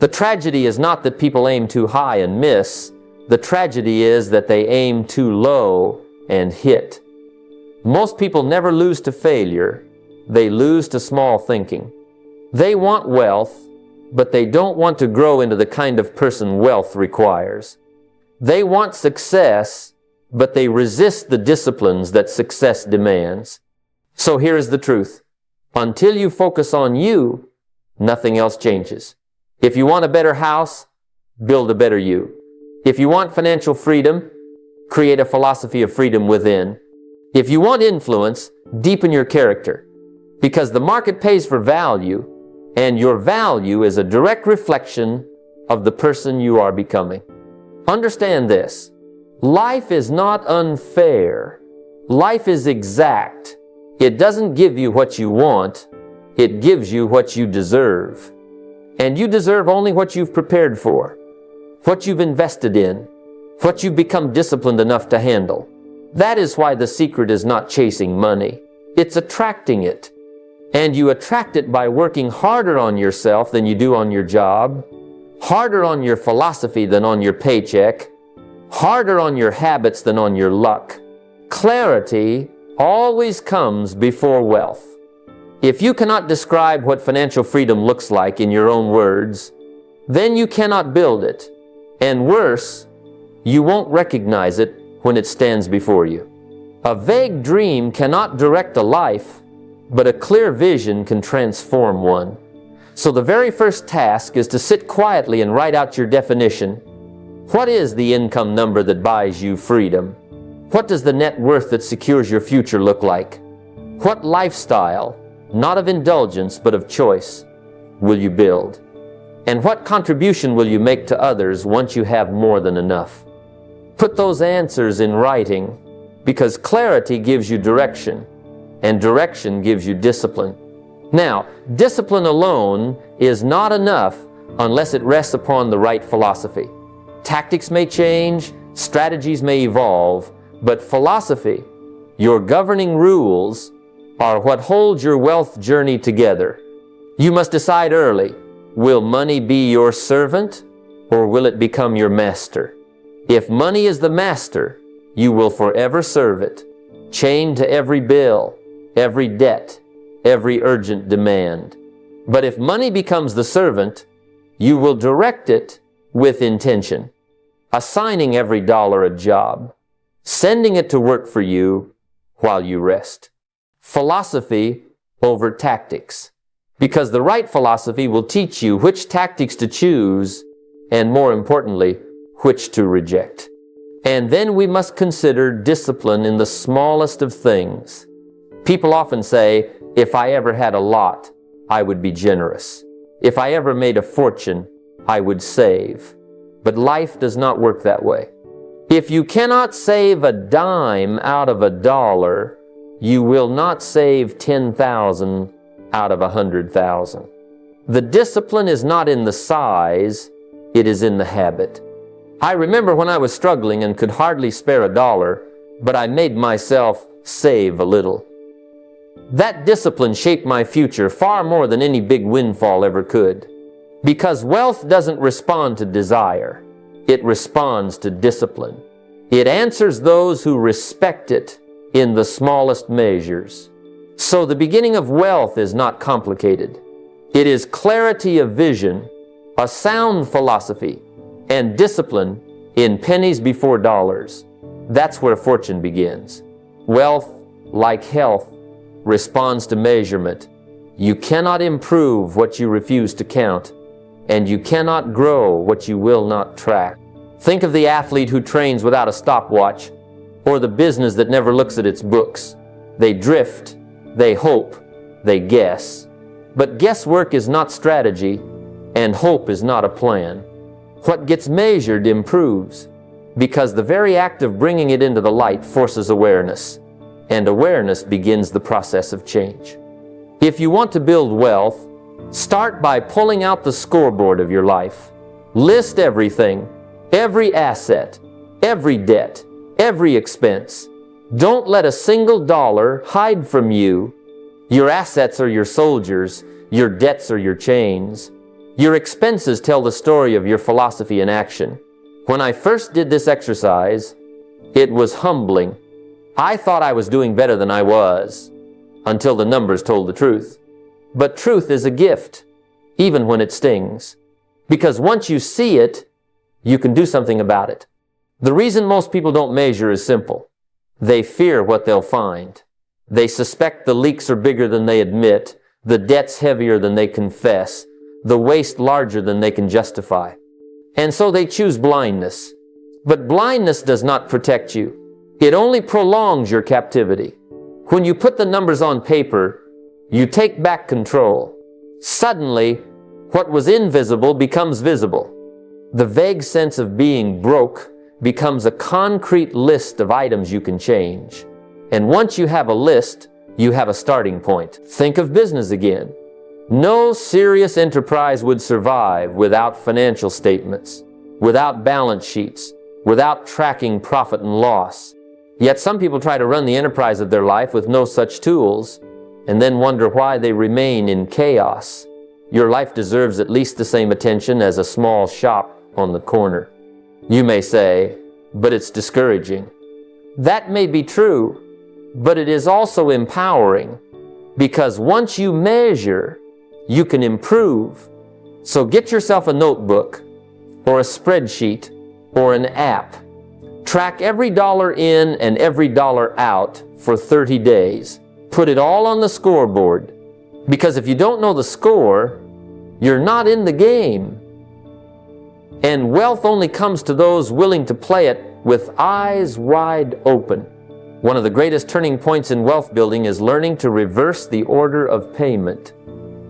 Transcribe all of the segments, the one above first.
The tragedy is not that people aim too high and miss. The tragedy is that they aim too low and hit. Most people never lose to failure. They lose to small thinking. They want wealth, but they don't want to grow into the kind of person wealth requires. They want success, but they resist the disciplines that success demands. So here is the truth. Until you focus on you, nothing else changes. If you want a better house, build a better you. If you want financial freedom, create a philosophy of freedom within. If you want influence, deepen your character. Because the market pays for value, and your value is a direct reflection of the person you are becoming. Understand this. Life is not unfair. Life is exact. It doesn't give you what you want. It gives you what you deserve. And you deserve only what you've prepared for, what you've invested in, what you've become disciplined enough to handle. That is why the secret is not chasing money. It's attracting it. And you attract it by working harder on yourself than you do on your job, harder on your philosophy than on your paycheck, harder on your habits than on your luck. Clarity always comes before wealth. If you cannot describe what financial freedom looks like in your own words, then you cannot build it. And worse, you won't recognize it when it stands before you. A vague dream cannot direct a life, but a clear vision can transform one. So the very first task is to sit quietly and write out your definition. What is the income number that buys you freedom? What does the net worth that secures your future look like? What lifestyle, not of indulgence but of choice, will you build? And what contribution will you make to others once you have more than enough? Put those answers in writing, because clarity gives you direction, and direction gives you discipline. Now, discipline alone is not enough unless it rests upon the right philosophy. Tactics may change, strategies may evolve, but philosophy, your governing rules, are what holds your wealth journey together. You must decide early, will money be your servant or will it become your master? If money is the master, you will forever serve it, chained to every bill, every debt, every urgent demand. But if money becomes the servant, you will direct it with intention, assigning every dollar a job, sending it to work for you while you rest. Philosophy over tactics, because the right philosophy will teach you which tactics to choose and, more importantly, which to reject. And then we must consider discipline in the smallest of things. People often say, if I ever had a lot, I would be generous. If I ever made a fortune, I would save. But life does not work that way. If you cannot save a dime out of a dollar, you will not save 10,000 out of 100,000. The discipline is not in the size, it is in the habit. I remember when I was struggling and could hardly spare a dollar, but I made myself save a little. That discipline shaped my future far more than any big windfall ever could. Because wealth doesn't respond to desire, it responds to discipline. It answers those who respect it in the smallest measures. So the beginning of wealth is not complicated. It is clarity of vision, a sound philosophy, and discipline in pennies before dollars. That's where fortune begins. Wealth, like health, responds to measurement. You cannot improve what you refuse to count, and you cannot grow what you will not track. Think of the athlete who trains without a stopwatch, or the business that never looks at its books. They drift, they hope, they guess. But guesswork is not strategy, and hope is not a plan. What gets measured improves, because the very act of bringing it into the light forces awareness, and awareness begins the process of change. If you want to build wealth, start by pulling out the scoreboard of your life. List everything, every asset, every debt, every expense. Don't let a single dollar hide from you. Your assets are your soldiers, your debts are your chains. Your expenses tell the story of your philosophy in action. When I first did this exercise, it was humbling. I thought I was doing better than I was, until the numbers told the truth. But truth is a gift, even when it stings. Because once you see it, you can do something about it. The reason most people don't measure is simple. They fear what they'll find. They suspect the leaks are bigger than they admit, the debt's heavier than they confess, the waste larger than they can justify. And so they choose blindness. But blindness does not protect you. It only prolongs your captivity. When you put the numbers on paper, you take back control. Suddenly, what was invisible becomes visible. The vague sense of being broke becomes a concrete list of items you can change. And once you have a list, you have a starting point. Think of business again. No serious enterprise would survive without financial statements, without balance sheets, without tracking profit and loss. Yet some people try to run the enterprise of their life with no such tools, and then wonder why they remain in chaos. Your life deserves at least the same attention as a small shop on the corner. You may say, but it's discouraging. That may be true, but it is also empowering, because once you measure, you can improve. So get yourself a notebook, or a spreadsheet, or an app. Track every dollar in and every dollar out for 30 days. Put it all on the scoreboard. Because if you don't know the score, you're not in the game. And wealth only comes to those willing to play it with eyes wide open. One of the greatest turning points in wealth building is learning to reverse the order of payment.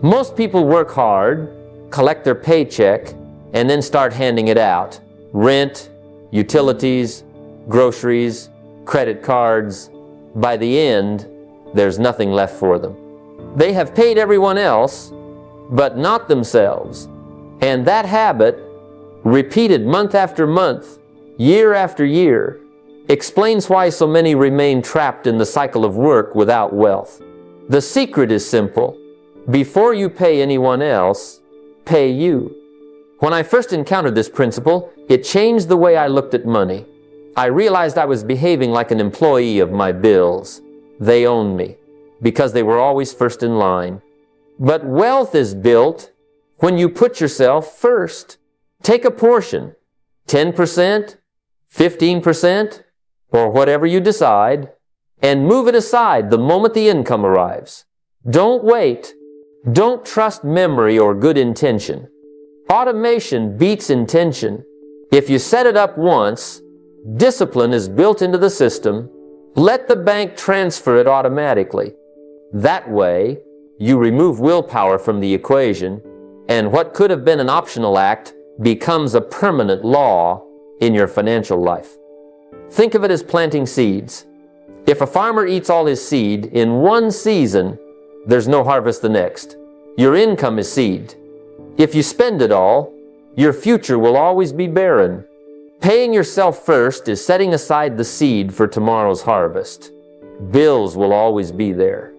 Most people work hard, collect their paycheck, and then start handing it out. Rent, utilities, groceries, credit cards. By the end, there's nothing left for them. They have paid everyone else, but not themselves. And that habit, repeated month after month, year after year, explains why so many remain trapped in the cycle of work without wealth. The secret is simple. Before you pay anyone else, pay you. When I first encountered this principle, it changed the way I looked at money. I realized I was behaving like an employee of my bills. They owned me, because they were always first in line. But wealth is built when you put yourself first. Take a portion, 10%, 15%, or whatever you decide, and move it aside the moment the income arrives. Don't wait. Don't trust memory or good intention. Automation beats intention. If you set it up once, discipline is built into the system. Let the bank transfer it automatically. That way, you remove willpower from the equation, and what could have been an optional act becomes a permanent law in your financial life. Think of it as planting seeds. If a farmer eats all his seed in one season, there's no harvest the next. Your income is seed. If you spend it all, your future will always be barren. Paying yourself first is setting aside the seed for tomorrow's harvest. Bills will always be there.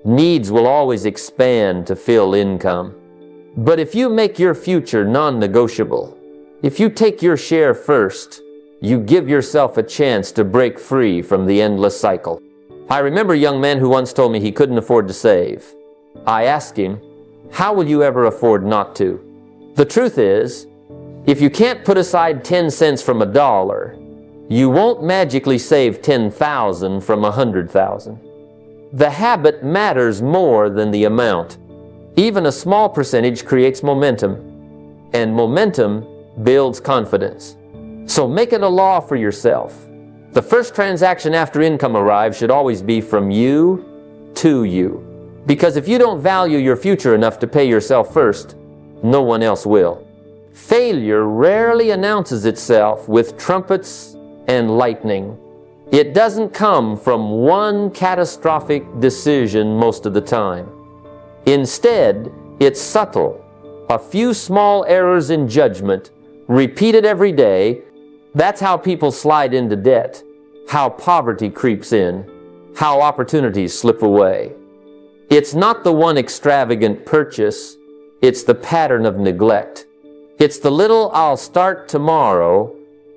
Needs will always expand to fill income. But if you make your future non-negotiable, if you take your share first, you give yourself a chance to break free from the endless cycle. I remember a young man who once told me he couldn't afford to save. I asked him, how will you ever afford not to? The truth is, if you can't put aside 10 cents from $1, you won't magically save 10,000 from 100,000. The habit matters more than the amount. Even a small percentage creates momentum, and momentum builds confidence. So make it a law for yourself. The first transaction after income arrives should always be from you to you. Because if you don't value your future enough to pay yourself first, no one else will. Failure rarely announces itself with trumpets and lightning. It doesn't come from one catastrophic decision most of the time. Instead, it's subtle. A few small errors in judgment, repeated every day. That's how people slide into debt, how poverty creeps in, how opportunities slip away. It's not the one extravagant purchase, It's the pattern of neglect. It's the little "I'll start tomorrow,"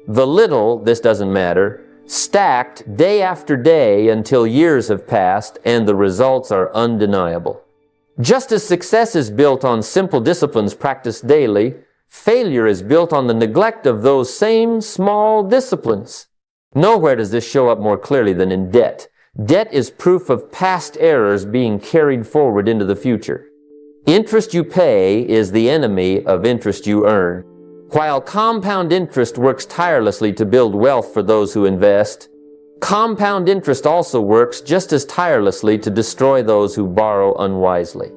the little, this doesn't matter, stacked day after day until years have passed and the results are undeniable. Just as success is built on simple disciplines practiced daily, failure is built on the neglect of those same small disciplines. Nowhere does this show up more clearly than in debt. Debt is proof of past errors being carried forward into the future. Interest you pay is the enemy of interest you earn. While compound interest works tirelessly to build wealth for those who invest, compound interest also works just as tirelessly to destroy those who borrow unwisely.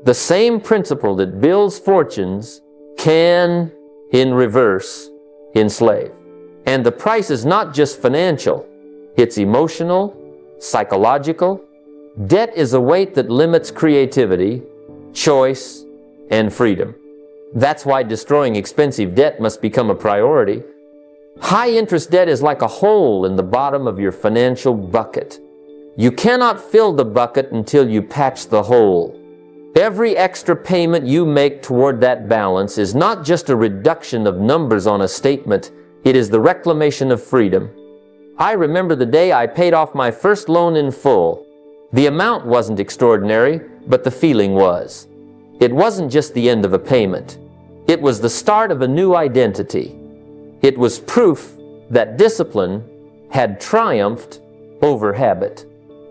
The same principle that builds fortunes can, in reverse, enslave. And the price is not just financial, it's emotional, psychological. Debt is a weight that limits creativity, choice, and freedom. That's why destroying expensive debt must become a priority. High-interest debt is like a hole in the bottom of your financial bucket. You cannot fill the bucket until you patch the hole. Every extra payment you make toward that balance is not just a reduction of numbers on a statement, it is the reclamation of freedom. I remember the day I paid off my first loan in full. The amount wasn't extraordinary, but the feeling was. It wasn't just the end of a payment. It was the start of a new identity. It was proof that discipline had triumphed over habit.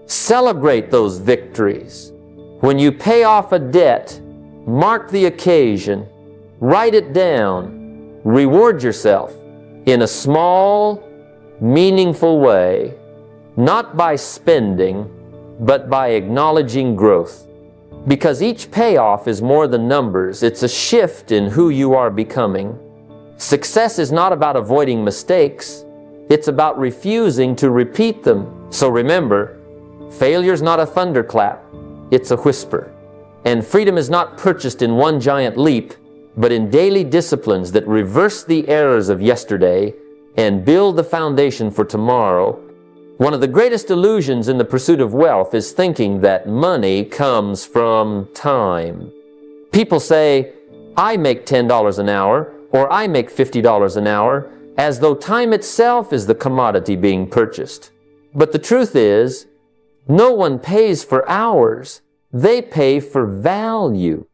Celebrate those victories. When you pay off a debt, mark the occasion, write it down, reward yourself in a small, meaningful way, not by spending, but by acknowledging growth. Because each payoff is more than numbers, it's a shift in who you are becoming. Success is not about avoiding mistakes, it's about refusing to repeat them. So remember, failure's not a thunderclap, it's a whisper. And freedom is not purchased in one giant leap, but in daily disciplines that reverse the errors of yesterday and build the foundation for tomorrow. One of the greatest illusions in the pursuit of wealth is thinking that money comes from time. People say, I make $10 an hour, or I make $50 an hour, as though time itself is the commodity being purchased. But the truth is, no one pays for hours, they pay for value.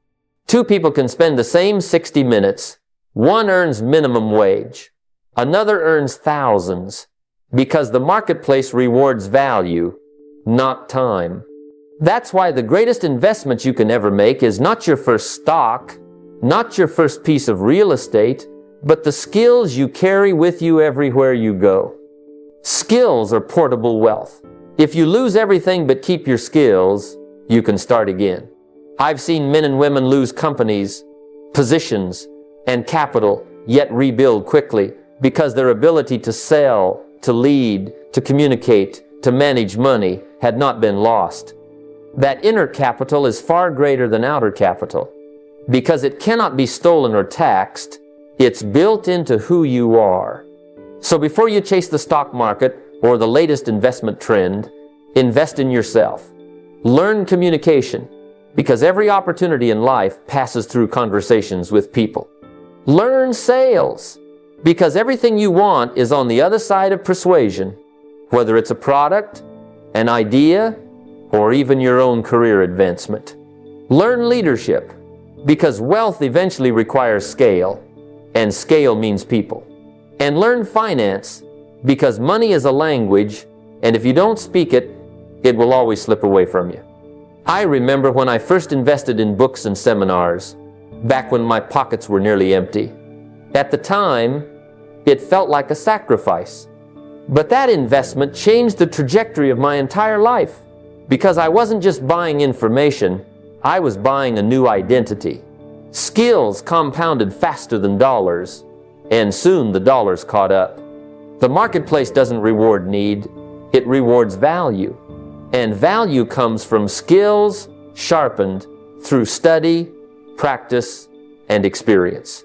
Two people can spend the same 60 minutes. One earns minimum wage, another earns thousands, because the marketplace rewards value, not time. That's why the greatest investment you can ever make is not your first stock, not your first piece of real estate, but the skills you carry with you everywhere you go. Skills are portable wealth. If you lose everything but keep your skills, you can start again. I've seen men and women lose companies, positions, and capital, yet rebuild quickly because their ability to sell, to lead, to communicate, to manage money had not been lost. That inner capital is far greater than outer capital. Because it cannot be stolen or taxed, it's built into who you are. So before you chase the stock market or the latest investment trend, invest in yourself. Learn communication, because every opportunity in life passes through conversations with people. Learn sales, because everything you want is on the other side of persuasion, whether it's a product, an idea, or even your own career advancement. Learn leadership, because wealth eventually requires scale, and scale means people. And learn finance, because money is a language, and if you don't speak it, it will always slip away from you. I remember when I first invested in books and seminars, back when my pockets were nearly empty. At the time, it felt like a sacrifice. But that investment changed the trajectory of my entire life, because I wasn't just buying information, I was buying a new identity. Skills compounded faster than dollars, and soon the dollars caught up. The marketplace doesn't reward need, it rewards value. And value comes from skills sharpened through study, practice, and experience.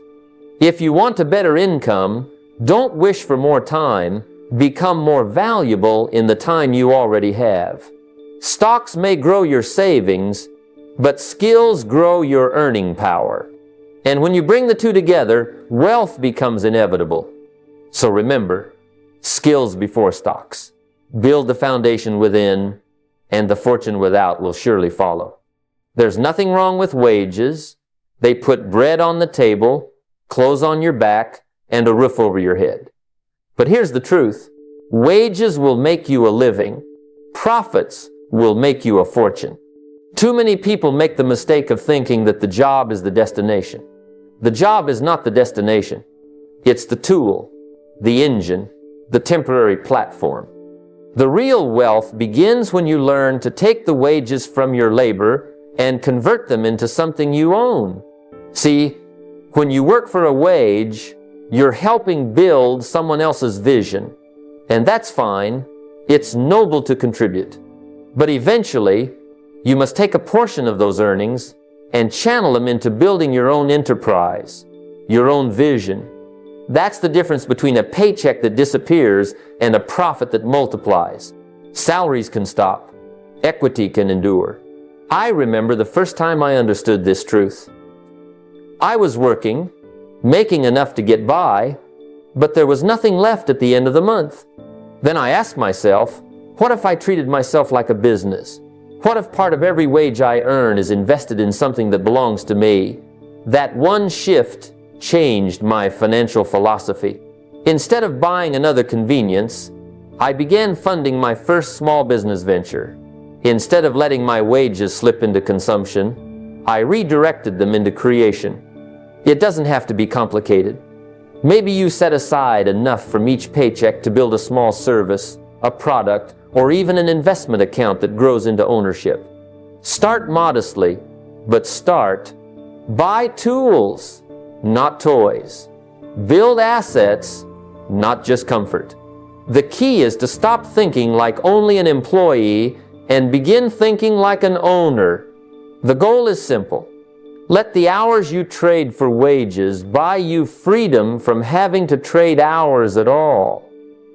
If you want a better income, don't wish for more time, become more valuable in the time you already have. Stocks may grow your savings, but skills grow your earning power. And when you bring the two together, wealth becomes inevitable. So remember, skills before stocks. Build the foundation within, and the fortune without will surely follow. There's nothing wrong with wages. They put bread on the table, clothes on your back, and a roof over your head. But here's the truth. Wages will make you a living. Profits will make you a fortune. Too many people make the mistake of thinking that the job is the destination. The job is not the destination. It's the tool, the engine, the temporary platform. The real wealth begins when you learn to take the wages from your labor and convert them into something you own. See, when you work for a wage, you're helping build someone else's vision. And that's fine. It's noble to contribute. But eventually, you must take a portion of those earnings and channel them into building your own enterprise, your own vision. That's the difference between a paycheck that disappears and a profit that multiplies. Salaries can stop. Equity can endure. I remember the first time I understood this truth. I was working, making enough to get by, but there was nothing left at the end of the month. Then I asked myself, what if I treated myself like a business? What if part of every wage I earn is invested in something that belongs to me? That one shift changed my financial philosophy. Instead of buying another convenience, I began funding my first small business venture. Instead of letting my wages slip into consumption, I redirected them into creation. It doesn't have to be complicated. Maybe you set aside enough from each paycheck to build a small service, a product, or even an investment account that grows into ownership. Start modestly, but start. Buy tools, not toys. Build assets, not just comfort. The key is to stop thinking like only an employee and begin thinking like an owner. The goal is simple. Let the hours you trade for wages buy you freedom from having to trade hours at all.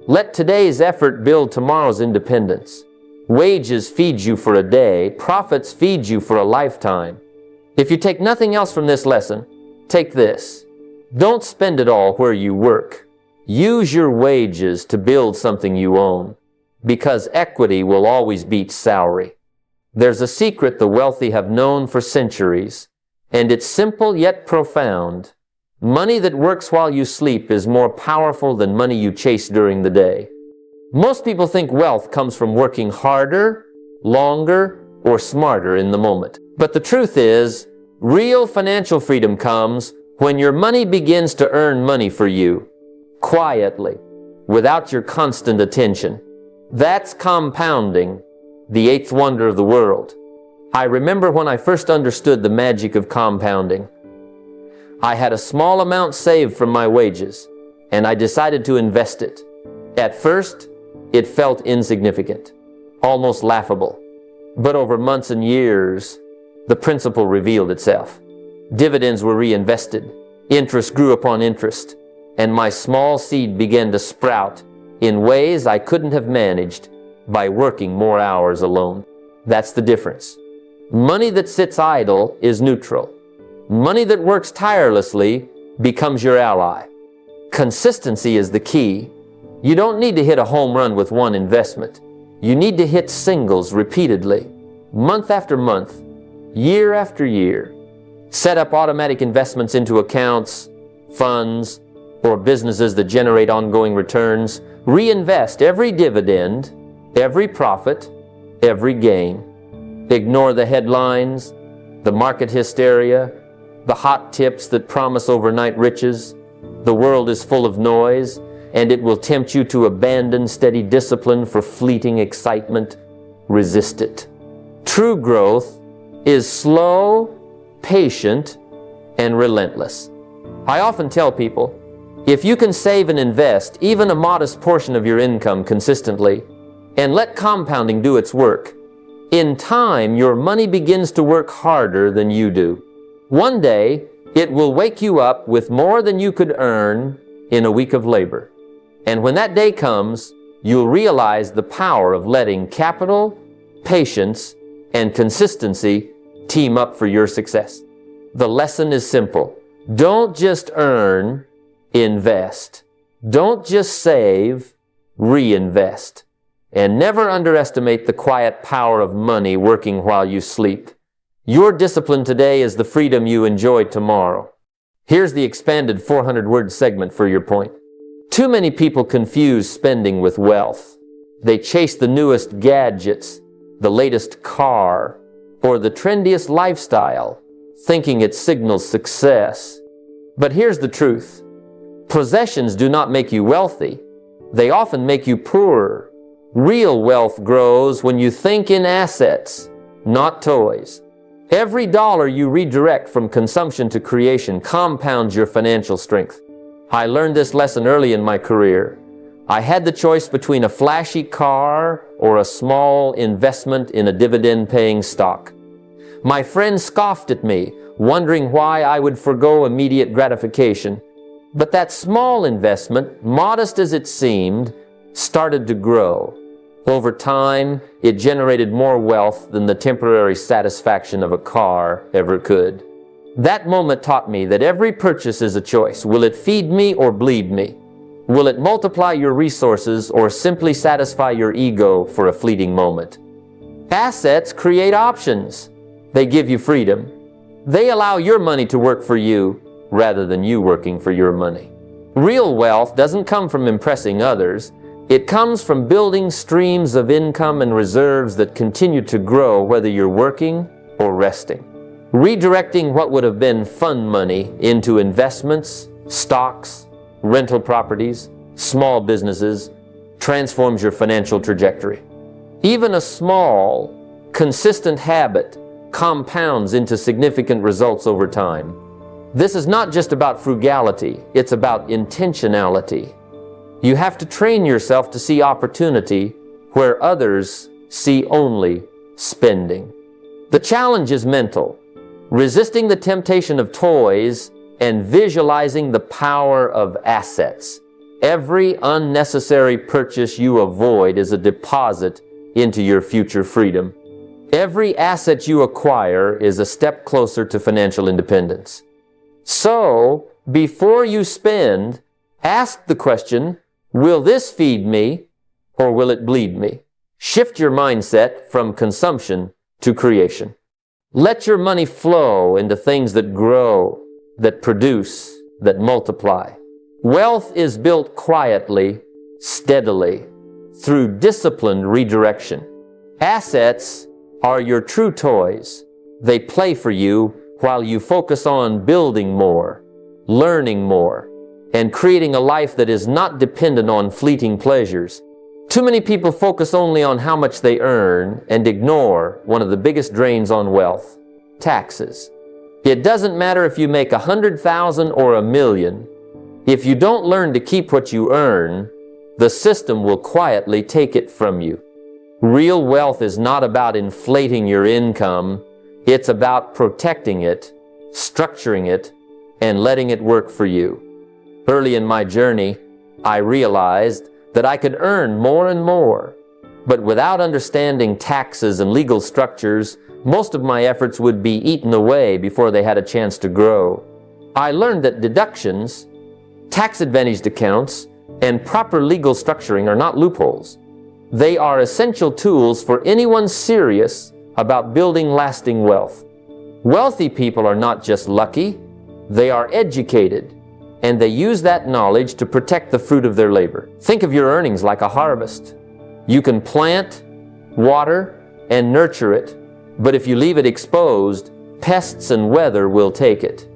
Let today's effort build tomorrow's independence. Wages feed you for a day, profits feed you for a lifetime. If you take nothing else from this lesson, take this. Don't spend it all where you work. Use your wages to build something you own, because equity will always beat salary. There's a secret the wealthy have known for centuries, and it's simple yet profound. Money that works while you sleep is more powerful than money you chase during the day. Most people think wealth comes from working harder, longer, or smarter in the moment. But the truth is, real financial freedom comes when your money begins to earn money for you, quietly, without your constant attention. That's compounding, the eighth wonder of the world. I remember when I first understood the magic of compounding. I had a small amount saved from my wages, and I decided to invest it. At first, it felt insignificant, almost laughable. But over months and years, the principle revealed itself. Dividends were reinvested, interest grew upon interest, and my small seed began to sprout in ways I couldn't have managed by working more hours alone. That's the difference. Money that sits idle is neutral. Money that works tirelessly becomes your ally. Consistency is the key. You don't need to hit a home run with one investment. You need to hit singles repeatedly, month after month, year after year. Set up automatic investments into accounts, funds, or businesses that generate ongoing returns. Reinvest every dividend, every profit, every gain. Ignore the headlines, the market hysteria, the hot tips that promise overnight riches. The world is full of noise, and it will tempt you to abandon steady discipline for fleeting excitement. Resist it. True growth is slow, patient, and relentless. I often tell people, if you can save and invest even a modest portion of your income consistently, and let compounding do its work, in time your money begins to work harder than you do. One day, it will wake you up with more than you could earn in a week of labor. And when that day comes, you'll realize the power of letting capital, patience, and consistency team up for your success. The lesson is simple. Don't just earn, invest. Don't just save, reinvest. And never underestimate the quiet power of money working while you sleep. Your discipline today is the freedom you enjoy tomorrow. Here's the expanded 400-word segment for your point. Too many people confuse spending with wealth. They chase the newest gadgets, the latest car, or the trendiest lifestyle, thinking it signals success. But here's the truth. Possessions do not make you wealthy. They often make you poorer. Real wealth grows when you think in assets, not toys. Every dollar you redirect from consumption to creation compounds your financial strength. I learned this lesson early in my career. I had the choice between a flashy car or a small investment in a dividend-paying stock. My friends scoffed at me, wondering why I would forego immediate gratification. But that small investment, modest as it seemed, started to grow. Over time, it generated more wealth than the temporary satisfaction of a car ever could. That moment taught me that every purchase is a choice. Will it feed me or bleed me? Will it multiply your resources or simply satisfy your ego for a fleeting moment? Assets create options. They give you freedom. They allow your money to work for you rather than you working for your money. Real wealth doesn't come from impressing others. It comes from building streams of income and reserves that continue to grow whether you're working or resting. Redirecting what would have been fun money into investments, stocks, rental properties, small businesses transforms your financial trajectory. Even a small, consistent habit compounds into significant results over time. This is not just about frugality, it's about intentionality. You have to train yourself to see opportunity where others see only spending. The challenge is mental, resisting the temptation of toys and visualizing the power of assets. Every unnecessary purchase you avoid is a deposit into your future freedom. Every asset you acquire is a step closer to financial independence. So, before you spend, ask the question, will this feed me or will it bleed me? Shift your mindset from consumption to creation. Let your money flow into things that grow, that produce, that multiply. Wealth is built quietly, steadily, through disciplined redirection. Assets are your true toys. They play for you while you focus on building more, learning more, and creating a life that is not dependent on fleeting pleasures. Too many people focus only on how much they earn and ignore one of the biggest drains on wealth, taxes. It doesn't matter if you make $100,000 or $1 million. If you don't learn to keep what you earn, the system will quietly take it from you. Real wealth is not about inflating your income. It's about protecting it, structuring it, and letting it work for you. Early in my journey, I realized that I could earn more and more, but without understanding taxes and legal structures, most of my efforts would be eaten away before they had a chance to grow. I learned that deductions, tax-advantaged accounts, and proper legal structuring are not loopholes. They are essential tools for anyone serious about building lasting wealth. Wealthy people are not just lucky, they are educated, and they use that knowledge to protect the fruit of their labor. Think of your earnings like a harvest. You can plant, water, and nurture it, but if you leave it exposed, pests and weather will take it.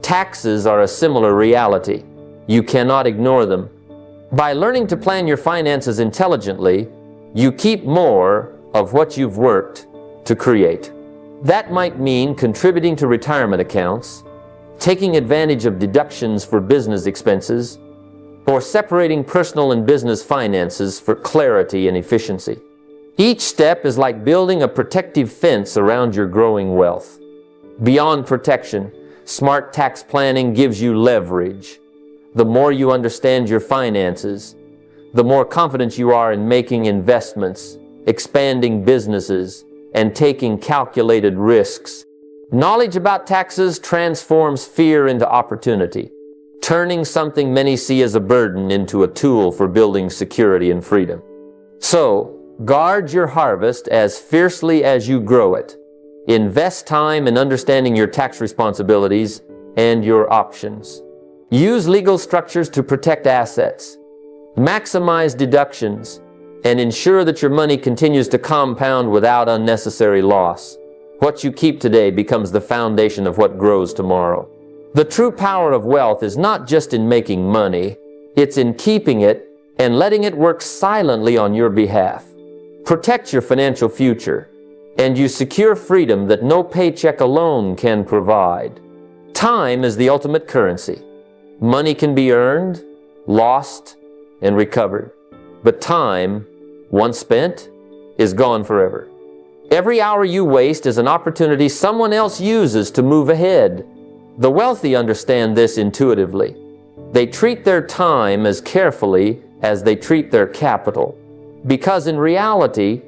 Taxes are a similar reality. You cannot ignore them. By learning to plan your finances intelligently, you keep more of what you've worked to create. That might mean contributing to retirement accounts, taking advantage of deductions for business expenses, or separating personal and business finances for clarity and efficiency. Each step is like building a protective fence around your growing wealth. Beyond protection, smart tax planning gives you leverage. The more you understand your finances, the more confident you are in making investments, expanding businesses, and taking calculated risks. Knowledge about taxes transforms fear into opportunity, turning something many see as a burden into a tool for building security and freedom. So, guard your harvest as fiercely as you grow it. Invest time in understanding your tax responsibilities and your options. Use legal structures to protect assets. Maximize deductions and ensure that your money continues to compound without unnecessary loss. What you keep today becomes the foundation of what grows tomorrow. The true power of wealth is not just in making money, it's in keeping it and letting it work silently on your behalf. Protect your financial future, and you secure freedom that no paycheck alone can provide. Time is the ultimate currency. Money can be earned, lost, and recovered. But time, once spent, is gone forever. Every hour you waste is an opportunity someone else uses to move ahead. The wealthy understand this intuitively. They treat their time as carefully as they treat their capital, because in reality,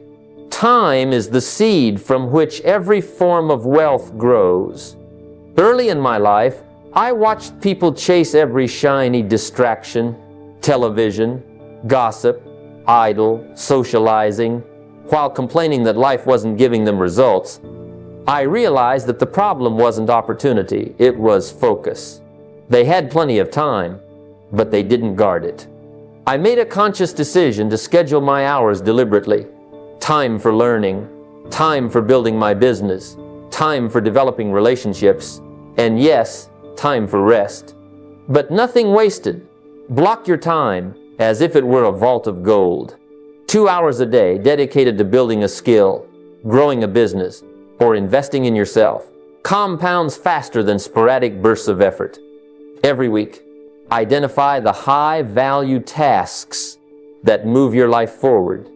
time is the seed from which every form of wealth grows. Early in my life, I watched people chase every shiny distraction, television, gossip, idle, socializing, while complaining that life wasn't giving them results. I realized that the problem wasn't opportunity, it was focus. They had plenty of time, but they didn't guard it. I made a conscious decision to schedule my hours deliberately. Time for learning, time for building my business, time for developing relationships, and yes, time for rest. But nothing wasted. Block your time as if it were a vault of gold. 2 hours a day dedicated to building a skill, growing a business, or investing in yourself compounds faster than sporadic bursts of effort. Every week, identify the high-value tasks that move your life forward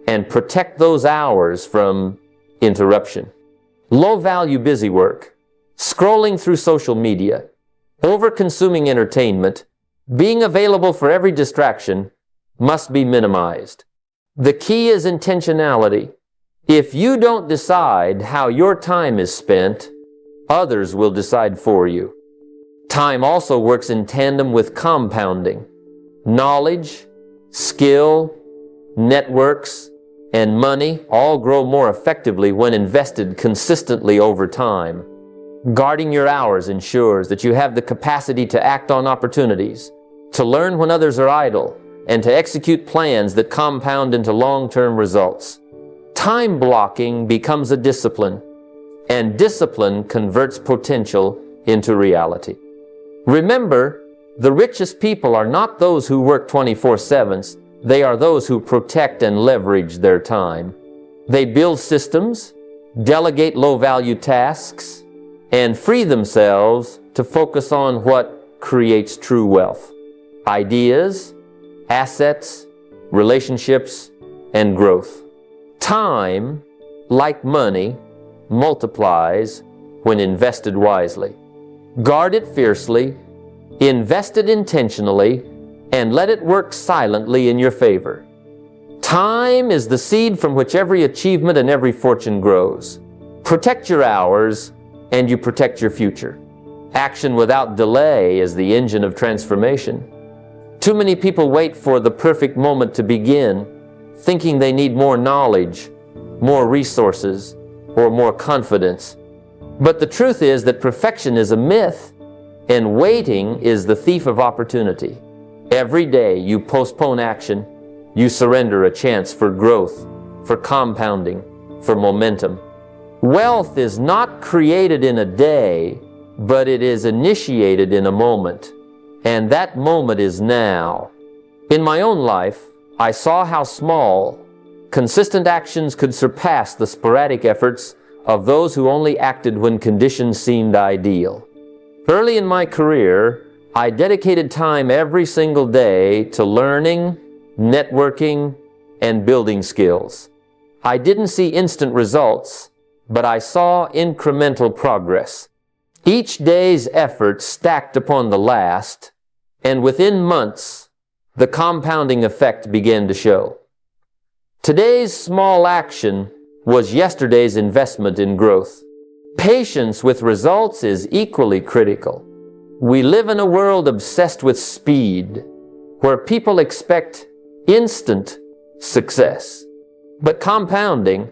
and protect those hours from interruption. Low-value busy work, scrolling through social media, over-consuming entertainment, being available for every distraction must be minimized. The key is intentionality. If you don't decide how your time is spent, others will decide for you. Time also works in tandem with compounding. Knowledge, skill, networks, and money all grow more effectively when invested consistently over time. Guarding your hours ensures that you have the capacity to act on opportunities, to learn when others are idle, and to execute plans that compound into long-term results. Time blocking becomes a discipline, and discipline converts potential into reality. Remember, the richest people are not those who work 24/7. They are those who protect and leverage their time. They build systems, delegate low-value tasks, and free themselves to focus on what creates true wealth. Ideas, assets, relationships, and growth. Time, like money, multiplies when invested wisely. Guard it fiercely, invest it intentionally, and let it work silently in your favor. Time is the seed from which every achievement and every fortune grows. Protect your hours, and you protect your future. Action without delay is the engine of transformation. Too many people wait for the perfect moment to begin, thinking they need more knowledge, more resources, or more confidence. But the truth is that perfection is a myth, and waiting is the thief of opportunity. Every day you postpone action, you surrender a chance for growth, for compounding, for momentum. Wealth is not created in a day, but it is initiated in a moment. And that moment is now. In my own life, I saw how small, consistent actions could surpass the sporadic efforts of those who only acted when conditions seemed ideal. Early in my career, I dedicated time every single day to learning, networking, and building skills. I didn't see instant results, but I saw incremental progress. Each day's effort stacked upon the last, and within months, the compounding effect began to show. Today's small action was yesterday's investment in growth. Patience with results is equally critical. We live in a world obsessed with speed, where people expect instant success. But compounding,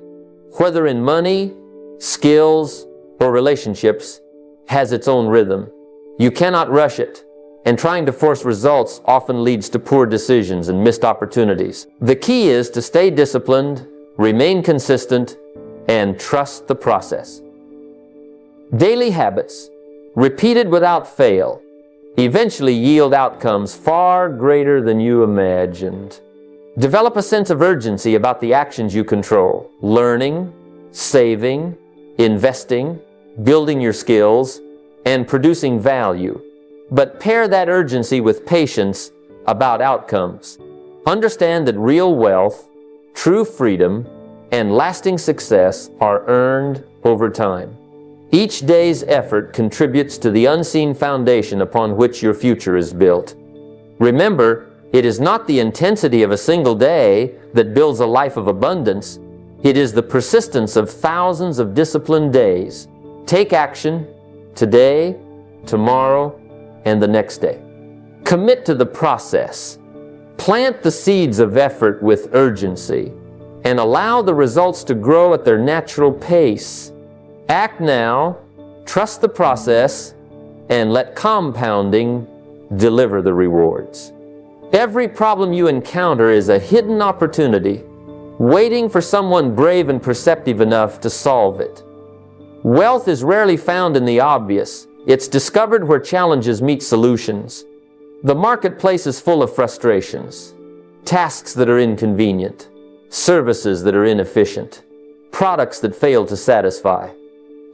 whether in money, skills, or relationships, has its own rhythm. You cannot rush it, and trying to force results often leads to poor decisions and missed opportunities. The key is to stay disciplined, remain consistent, and trust the process. Daily habits, repeated without fail, eventually yield outcomes far greater than you imagined. Develop a sense of urgency about the actions you control: learning, saving, investing, building your skills, and producing value. But pair that urgency with patience about outcomes. Understand that real wealth, true freedom, and lasting success are earned over time. Each day's effort contributes to the unseen foundation upon which your future is built. Remember, it is not the intensity of a single day that builds a life of abundance. It is the persistence of thousands of disciplined days. Take action today, tomorrow, and the next day. Commit to the process. Plant the seeds of effort with urgency and allow the results to grow at their natural pace. Act now, trust the process, and let compounding deliver the rewards. Every problem you encounter is a hidden opportunity, waiting for someone brave and perceptive enough to solve it. Wealth is rarely found in the obvious. It's discovered where challenges meet solutions. The marketplace is full of frustrations, tasks that are inconvenient, services that are inefficient, products that fail to satisfy.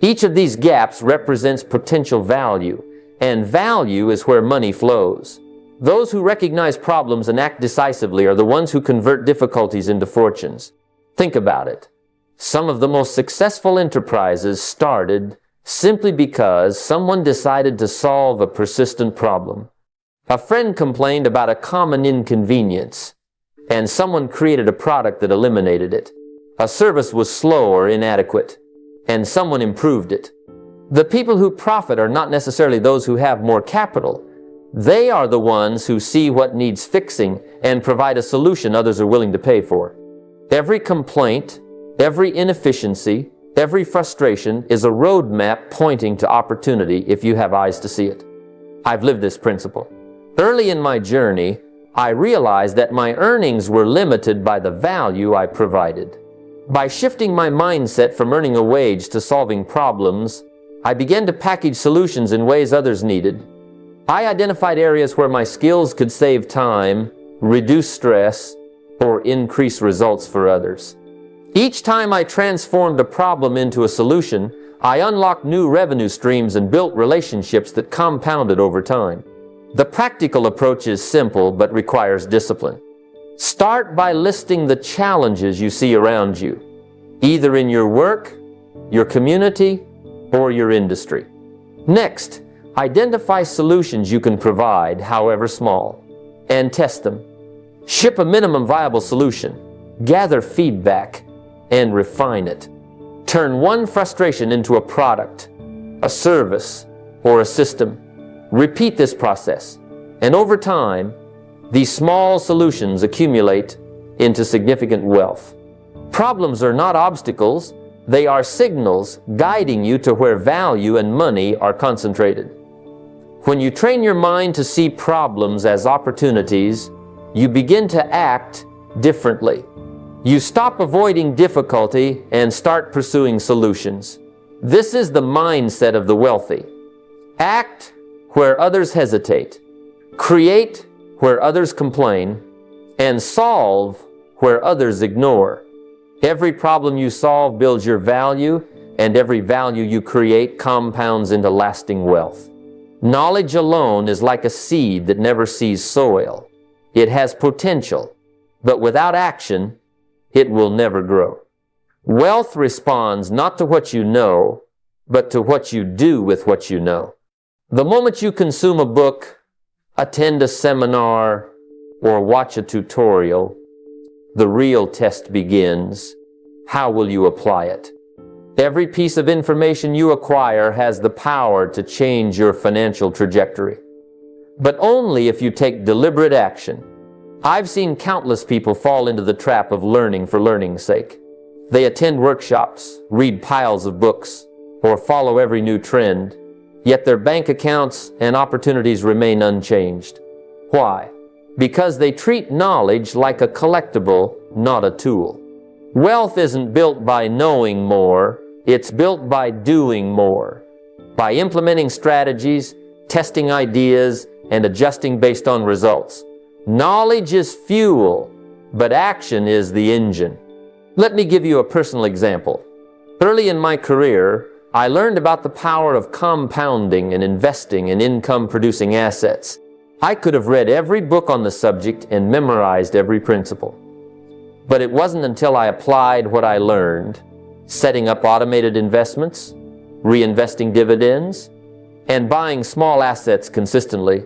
Each of these gaps represents potential value, and value is where money flows. Those who recognize problems and act decisively are the ones who convert difficulties into fortunes. Think about it. Some of the most successful enterprises started simply because someone decided to solve a persistent problem. A friend complained about a common inconvenience, and someone created a product that eliminated it. A service was slow or inadequate, and someone improved it. The people who profit are not necessarily those who have more capital. They are the ones who see what needs fixing and provide a solution others are willing to pay for. Every complaint, every inefficiency, every frustration is a roadmap pointing to opportunity if you have eyes to see it. I've lived this principle. Early in my journey, I realized that my earnings were limited by the value I provided. By shifting my mindset from earning a wage to solving problems, I began to package solutions in ways others needed. I identified areas where my skills could save time, reduce stress, or increase results for others. Each time I transformed a problem into a solution, I unlocked new revenue streams and built relationships that compounded over time. The practical approach is simple but requires discipline. Start by listing the challenges you see around you, either in your work, your community, or your industry. Next, identify solutions you can provide, however small, and test them. Ship a minimum viable solution, gather feedback, and refine it. Turn one frustration into a product, a service, or a system. Repeat this process, and over time, these small solutions accumulate into significant wealth. Problems are not obstacles, they are signals guiding you to where value and money are concentrated. When you train your mind to see problems as opportunities, you begin to act differently. You stop avoiding difficulty and start pursuing solutions. This is the mindset of the wealthy. Act where others hesitate. Create where others complain, and solve where others ignore. Every problem you solve builds your value, and every value you create compounds into lasting wealth. Knowledge alone is like a seed that never sees soil. It has potential, but without action, it will never grow. Wealth responds not to what you know, but to what you do with what you know. The moment you consume a book, attend a seminar, or watch a tutorial, the real test begins. How will you apply it? Every piece of information you acquire has the power to change your financial trajectory. But only if you take deliberate action. I've seen countless people fall into the trap of learning for learning's sake. They attend workshops, read piles of books, or follow every new trend, yet their bank accounts and opportunities remain unchanged. Why? Because they treat knowledge like a collectible, not a tool. Wealth isn't built by knowing more, it's built by doing more. By implementing strategies, testing ideas, and adjusting based on results. Knowledge is fuel, but action is the engine. Let me give you a personal example. Early in my career, I learned about the power of compounding and investing in income-producing assets. I could have read every book on the subject and memorized every principle. But it wasn't until I applied what I learned, setting up automated investments, reinvesting dividends, and buying small assets consistently,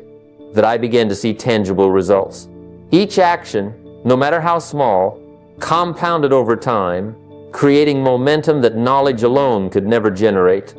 that I began to see tangible results. Each action, no matter how small, compounded over time, creating momentum that knowledge alone could never generate.